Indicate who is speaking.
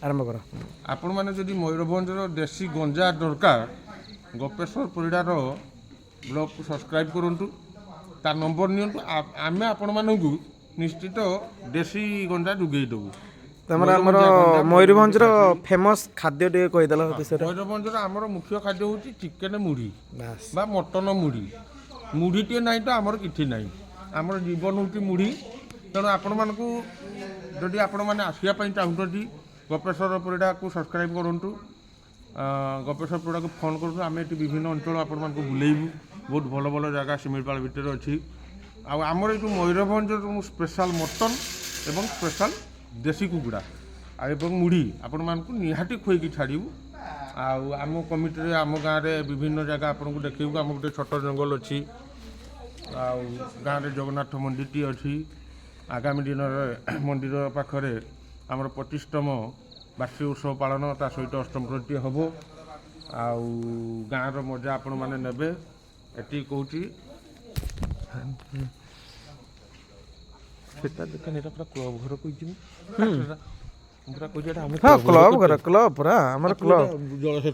Speaker 1: ଆରମ୍ଭ କର।
Speaker 2: ଆପଣମାନେ ଯଦି ମୟୂରଭଞ୍ଜର ଦେଶୀ ଗଞ୍ଜା ଦରକାର ଗୋପେଶ୍ୱର ପରିଡ଼ାର ବ୍ଲଗ୍କୁ ସବସ୍କ୍ରାଇବ୍ କରନ୍ତୁ, ତା ନମ୍ବର ନିଅନ୍ତୁ, ଆମେ ଆପଣମାନଙ୍କୁ ନିଶ୍ଚିତ ଦେଶୀ ଗଞ୍ଜା ଯୋଗାଇ ଦେବୁ।
Speaker 1: ତମର ଆମର ମୟୂରଭଞ୍ଜର ଫେମସ୍ ଖାଦ୍ୟ ଟିକେ କହିଦେଲ ବିଷୟରେ।
Speaker 2: ମୟୂରଭଞ୍ଜର ଆମର ମୁଖ୍ୟ ଖାଦ୍ୟ ହେଉଛି ଚିକେନ ମୁଢ଼ି
Speaker 1: ବାସ୍।
Speaker 2: ବା ମଟନ ମୁଢ଼ି। ମୁଢ଼ିଟିଏ ନାହିଁ ତ ଆମର କିଛି ନାହିଁ, ଆମର ଜୀବନ ହେଉଛି ମୁଢ଼ି। ତେଣୁ ଆପଣମାନଙ୍କୁ ଯଦି ଆପଣମାନେ ଆସିବା ପାଇଁ ଚାହୁଁଛନ୍ତି ଗୋପେଶ୍ୱର ପରିଡ଼ାକୁ ସବସ୍କ୍ରାଇବ୍ କରନ୍ତୁ, ଗୋପେଶ୍ୱର ପରିଡ଼ାକୁ ଫୋନ୍ କରନ୍ତୁ। ଆମେ ଏଠି ବିଭିନ୍ନ ଅଞ୍ଚଳ ଆପଣମାନଙ୍କୁ ବୁଲେଇବୁ, ବହୁତ ଭଲ ଭଲ ଜାଗା ଶିମିଳିପାଳ ଭିତରେ ଅଛି। ଆଉ ଆମର ଏଇଠୁ ମୟୂରଭଞ୍ଜର ସ୍ପେଶାଲ୍ ମଟନ୍ ଏବଂ ସ୍ପେଶାଲ୍ ଦେଶୀ କୁକୁଡ଼ା ଏବଂ ମୁଢ଼ି ଆପଣମାନଙ୍କୁ ନିହାତି ଖୁଆଇକି ଛାଡ଼ିବୁ। ଆଉ ଆମ କମିଟିରେ ଆମ ଗାଁରେ ବିଭିନ୍ନ ଜାଗା ଆପଣଙ୍କୁ ଦେଖେଇବୁ। ଆମ ଗୋଟେ ଛୋଟ ଜଙ୍ଗଲ ଅଛି, ଆଉ ଗାଁରେ ଜଗନ୍ନାଥ ମନ୍ଦିରଟି ଅଛି। ଆଗାମୀ ଦିନରେ ମନ୍ଦିର ପାଖରେ ଆମର 25ତମ ବାର୍ଷିକ ଉତ୍ସବ ପାଳନ, ତା ସହିତ ଅଷ୍ଟପ୍ରହରୀଟିଏ ହେବ। ଆଉ ଗାଁର ମଜା ଆପଣମାନେ ନେବେ। ଏତିକି କହୁଛି। ସେଟା ଦେଖେନ, ଏଇଟା ପୁରା କ୍ଲବ୍ ଘର କହିଛି ମୁଁ ପୁରା କହିଛି, ଏଇଟା ଆମ
Speaker 1: ହଁ କ୍ଲବ୍ ଘର, କ୍ଲବ୍ ପୁରା ଆମର କ୍ଲବ୍।
Speaker 2: ଜଳସେଚନ